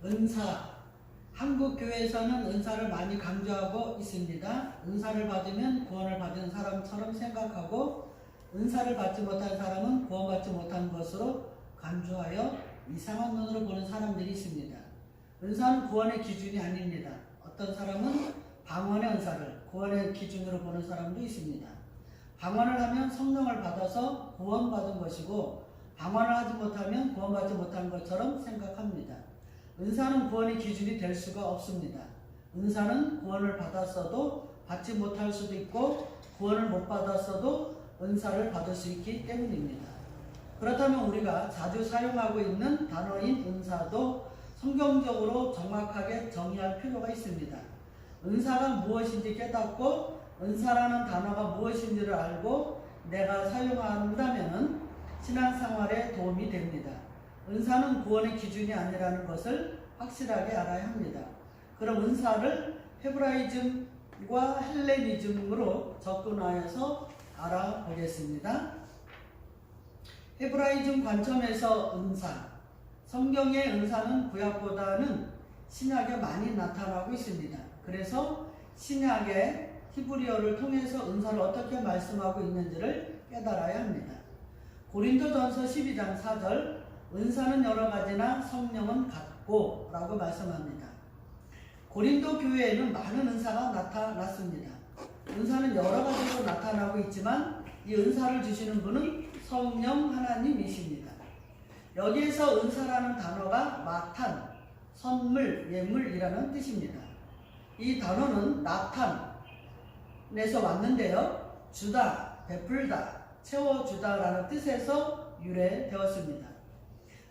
은사. 한국 교회에서는 은사를 많이 강조하고 있습니다. 은사를 받으면 구원을 받은 사람처럼 생각하고 은사를 받지 못한 사람은 구원받지 못한 것으로 간주하여 이상한 눈으로 보는 사람들이 있습니다. 은사는 구원의 기준이 아닙니다. 어떤 사람은 방언의 은사를 구원의 기준으로 보는 사람도 있습니다. 방언을 하면 성령을 받아서 구원받은 것이고 방언을 하지 못하면 구원받지 못한 것처럼 생각합니다. 은사는 구원의 기준이 될 수가 없습니다. 은사는 구원을 받았어도 받지 못할 수도 있고 구원을 못 받았어도 은사를 받을 수 있기 때문입니다. 그렇다면 우리가 자주 사용하고 있는 단어인 은사도 성경적으로 정확하게 정의할 필요가 있습니다. 은사가 무엇인지 깨닫고 은사라는 단어가 무엇인지를 알고 내가 사용한다면 신앙생활에 도움이 됩니다. 은사는 구원의 기준이 아니라는 것을 확실하게 알아야 합니다. 그럼 은사를 헤브라이즘과 헬레니즘으로 접근하여서 알아보겠습니다. 헤브라이즘 관점에서 은사, 성경의 은사는 구약보다는 신약에 많이 나타나고 있습니다. 그래서 신약의 히브리어를 통해서 은사를 어떻게 말씀하고 있는지를 깨달아야 합니다. 고린도전서 12장 4절 은사는 여러 가지나 성령은 같고 라고 말씀합니다. 고린도 교회에는 많은 은사가 나타났습니다. 은사는 여러 가지로 나타나고 있지만 이 은사를 주시는 분은 성령 하나님이십니다. 여기에서 은사라는 단어가 마탄, 선물, 예물이라는 뜻입니다. 이 단어는 나탄에서 왔는데요. 주다, 베풀다, 채워주다라는 뜻에서 유래되었습니다.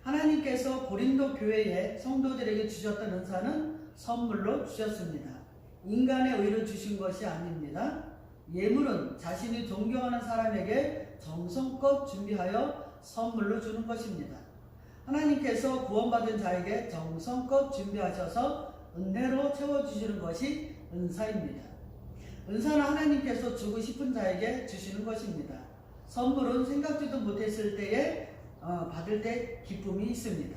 하나님께서 고린도 교회의 성도들에게 주셨던 은사는 선물로 주셨습니다. 인간의 의로 주신 것이 아닙니다. 예물은 자신이 존경하는 사람에게 정성껏 준비하여 선물로 주는 것입니다. 하나님께서 구원받은 자에게 정성껏 준비하셔서 은혜로 채워주시는 것이 은사입니다. 은사는 하나님께서 주고 싶은 자에게 주시는 것입니다. 선물은 생각지도 못했을 때에 받을 때 기쁨이 있습니다.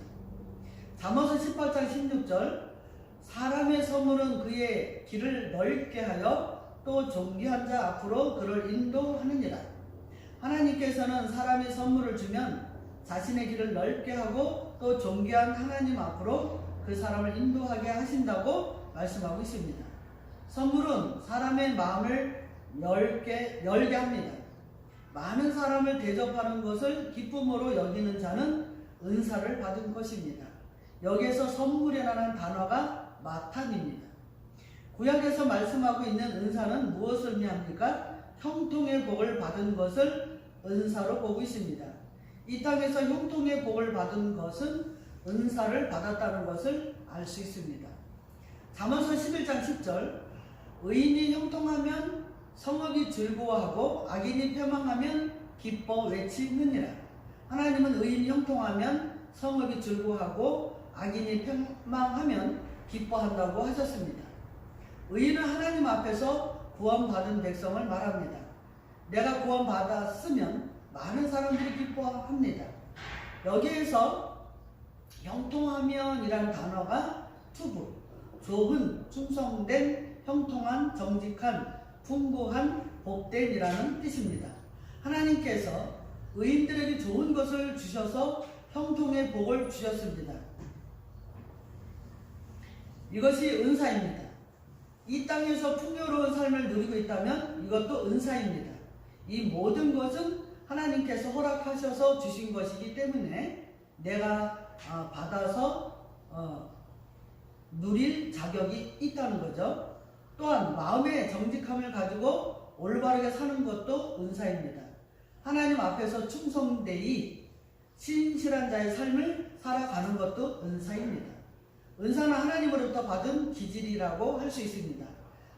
잠언서 18장 16절 사람의 선물은 그의 길을 넓게 하여 또 존귀한 자 앞으로 그를 인도하느니라. 하나님께서는 사람의 선물을 주면 자신의 길을 넓게 하고 또 존귀한 하나님 앞으로 그 사람을 인도하게 하신다고 말씀하고 있습니다. 선물은 사람의 마음을 열게 합니다. 많은 사람을 대접하는 것을 기쁨으로 여기는 자는 은사를 받은 것입니다. 여기에서 선물이라는 단어가 마탄입니다. 구약에서 말씀하고 있는 은사는 무엇을 의미합니까? 형통의 복을 받은 것을 은사로 보고 있습니다. 이 땅에서 형통의 복을 받은 것은 은사를 받았다는 것을 알 수 있습니다. 잠언서 11장 10절 의인이 형통하면 성읍이 즐거워하고 악인이 패망하면 기뻐 외치느니라. 하나님은 의인이 형통하면 성읍이 즐거워하고 악인이 패망하면 기뻐한다고 하셨습니다. 의인은 하나님 앞에서 구원받은 백성을 말합니다. 내가 구원받았으면 많은 사람들이 기뻐합니다. 여기에서 형통하면이라는 단어가 투부, 좁은, 충성된, 형통한, 정직한, 풍부한, 복된이라는 뜻입니다. 하나님께서 의인들에게 좋은 것을 주셔서 형통의 복을 주셨습니다. 이것이 은사입니다. 이 땅에서 풍요로운 삶을 누리고 있다면 이것도 은사입니다. 이 모든 것은 하나님께서 허락하셔서 주신 것이기 때문에 내가 받아서 누릴 자격이 있다는 거죠. 또한 마음의 정직함을 가지고 올바르게 사는 것도 은사입니다. 하나님 앞에서 충성되이 신실한 자의 삶을 살아가는 것도 은사입니다. 은사는 하나님으로부터 받은 기질이라고 할 수 있습니다.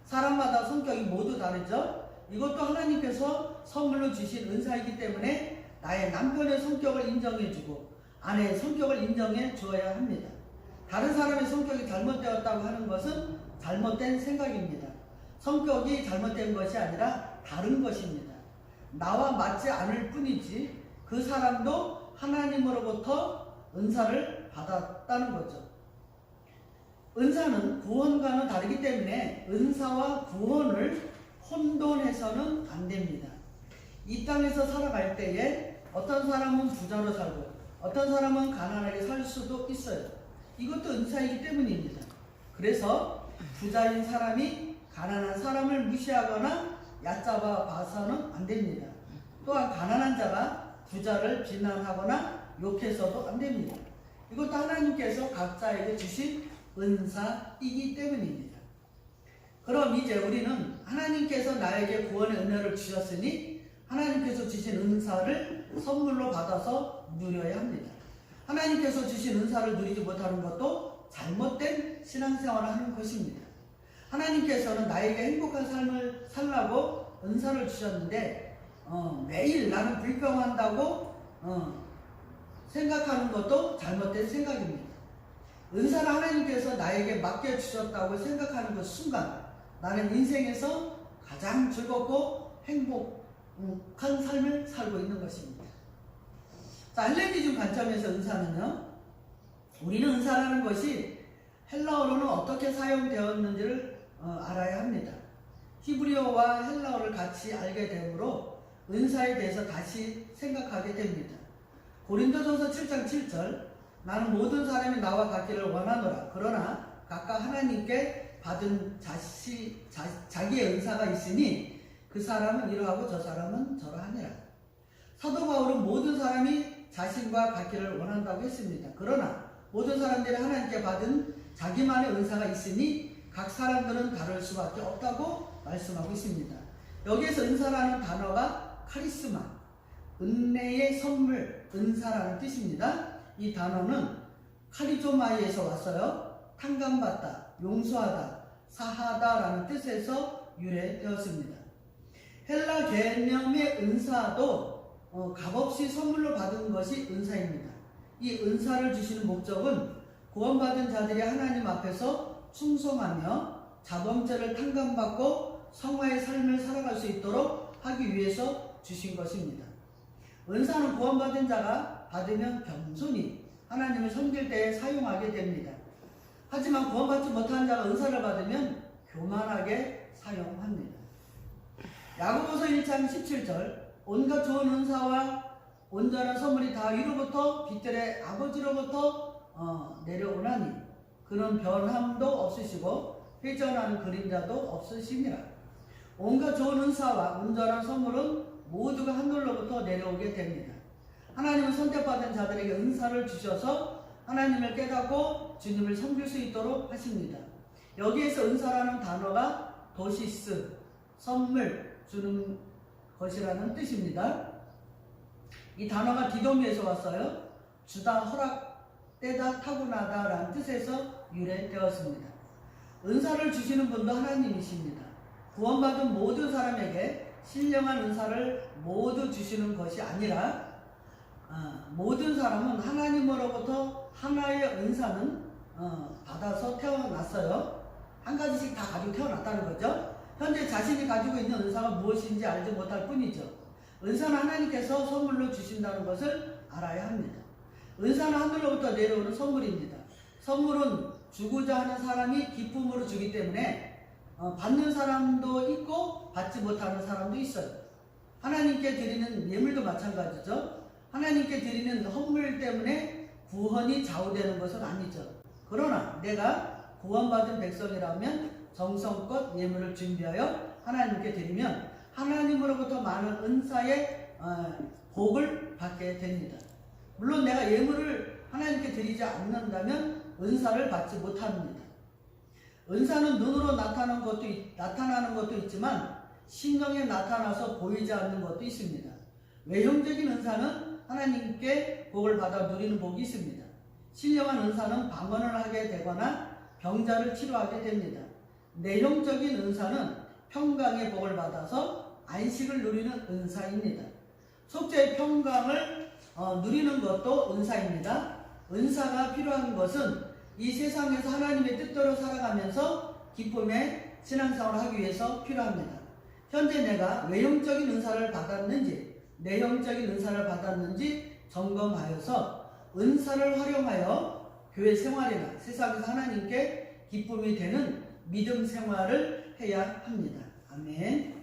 사람마다 성격이 모두 다르죠. 이것도 하나님께서 선물로 주신 은사이기 때문에 나의 남편의 성격을 인정해주고 아내의 성격을 인정해 주어야 합니다. 다른 사람의 성격이 잘못되었다고 하는 것은 잘못된 생각입니다. 성격이 잘못된 것이 아니라 다른 것입니다. 나와 맞지 않을 뿐이지 그 사람도 하나님으로부터 은사를 받았다는 거죠. 은사는 구원과는 다르기 때문에 은사와 구원을 혼돈해서는 안 됩니다. 이 땅에서 살아갈 때에 어떤 사람은 부자로 살고 어떤 사람은 가난하게 살 수도 있어요. 이것도 은사이기 때문입니다. 그래서 부자인 사람이 가난한 사람을 무시하거나 얕잡아 봐서는 안 됩니다. 또한 가난한 자가 부자를 비난하거나 욕해서도 안 됩니다. 이것도 하나님께서 각자에게 주신 은사이기 때문입니다. 그럼 이제 우리는 하나님께서 나에게 구원의 은혜를 주셨으니 하나님께서 주신 은사를 선물로 받아서 누려야 합니다. 하나님께서 주신 은사를 누리지 못하는 것도 잘못된 신앙생활을 하는 것입니다. 하나님께서는 나에게 행복한 삶을 살라고 은사를 주셨는데 매일 나는 불평한다고 생각하는 것도 잘못된 생각입니다. 은사를 하나님께서 나에게 맡겨주셨다고 생각하는 그 순간 나는 인생에서 가장 즐겁고 행복한 삶을 살고 있는 것입니다. 자, 헬레니즘 관점에서 은사는요, 우리는 은사라는 것이 헬라어로는 어떻게 사용되었는지를 알아야 합니다. 히브리어와 헬라어를 같이 알게 되므로 은사에 대해서 다시 생각하게 됩니다. 고린도전서 7장 7절 나는 모든 사람이 나와 같기를 원하노라. 그러나 각각 하나님께 받은 자기의 은사가 있으니 그 사람은 이러하고 저 사람은 저러하니라. 사도 바울은 모든 사람이 자신과 같기를 원한다고 했습니다. 그러나 모든 사람들이 하나님께 받은 자기만의 은사가 있으니 각 사람들은 다를 수밖에 없다고 말씀하고 있습니다. 여기에서 은사라는 단어가 카리스마, 은혜의 선물, 은사라는 뜻입니다. 이 단어는 카리조마이에서 왔어요. 탕감받다, 용서하다, 사하다라는 뜻에서 유래되었습니다. 헬라 개념의 은사도 값없이 선물로 받은 것이 은사입니다. 이 은사를 주시는 목적은 구원받은 자들이 하나님 앞에서 충성하며 자범죄를 탕감받고 성화의 삶을 살아갈 수 있도록 하기 위해서 주신 것입니다. 은사는 구원받은 자가 받으면 겸손히 하나님을 섬길 때에 사용하게 됩니다. 하지만 구원받지 못한 자가 은사를 받으면 교만하게 사용합니다. 야고보서 1장 17절 온갖 좋은 은사와 온전한 선물이 다 위로부터 빛들의 아버지로부터 내려오나니 그는 변함도 없으시고 회전하는 그림자도 없으시니라. 온갖 좋은 은사와 온전한 선물은 모두가 하늘로부터 내려오게 됩니다. 하나님은 선택받은 자들에게 은사를 주셔서 하나님을 깨닫고 주님을 섬길 수 있도록 하십니다. 여기에서 은사라는 단어가 도시스, 선물, 주는 것이라는 뜻입니다. 이 단어가 디도미에서 왔어요. 주다, 허락, 때다, 타고나다 라는 뜻에서 유래되었습니다. 은사를 주시는 분도 하나님이십니다. 구원받은 모든 사람에게 신령한 은사를 모두 주시는 것이 아니라 모든 사람은 하나님으로부터 하나의 은사는 받아서 태어났어요. 한 가지씩 다 가지고 태어났다는 거죠. 현재 자신이 가지고 있는 은사가 무엇인지 알지 못할 뿐이죠. 은사는 하나님께서 선물로 주신다는 것을 알아야 합니다. 은사는 하늘로부터 내려오는 선물입니다. 선물은 주고자 하는 사람이 기쁨으로 주기 때문에 받는 사람도 있고 받지 못하는 사람도 있어요. 하나님께 드리는 예물도 마찬가지죠. 하나님께 드리는 헌물 때문에 구원이 좌우되는 것은 아니죠. 그러나 내가 구원받은 백성이라면 정성껏 예물을 준비하여 하나님께 드리면 하나님으로부터 많은 은사의 복을 받게 됩니다. 물론 내가 예물을 하나님께 드리지 않는다면 은사를 받지 못합니다. 은사는 눈으로 나타나는 것도 있지만 심령에 나타나서 보이지 않는 것도 있습니다. 외형적인 은사는 하나님께 복을 받아 누리는 복이 있습니다. 신령한 은사는 방언을 하게 되거나 병자를 치료하게 됩니다. 내용적인 은사는 평강의 복을 받아서 안식을 누리는 은사입니다. 속죄의 평강을 누리는 것도 은사입니다. 은사가 필요한 것은 이 세상에서 하나님의 뜻대로 살아가면서 기쁨의 신앙생활을 하기 위해서 필요합니다. 현재 내가 외형적인 은사를 받았는지 내형적인 은사를 받았는지 점검하여서 은사를 활용하여 교회 생활이나 세상에서 하나님께 기쁨이 되는 믿음 생활을 해야 합니다. 아멘.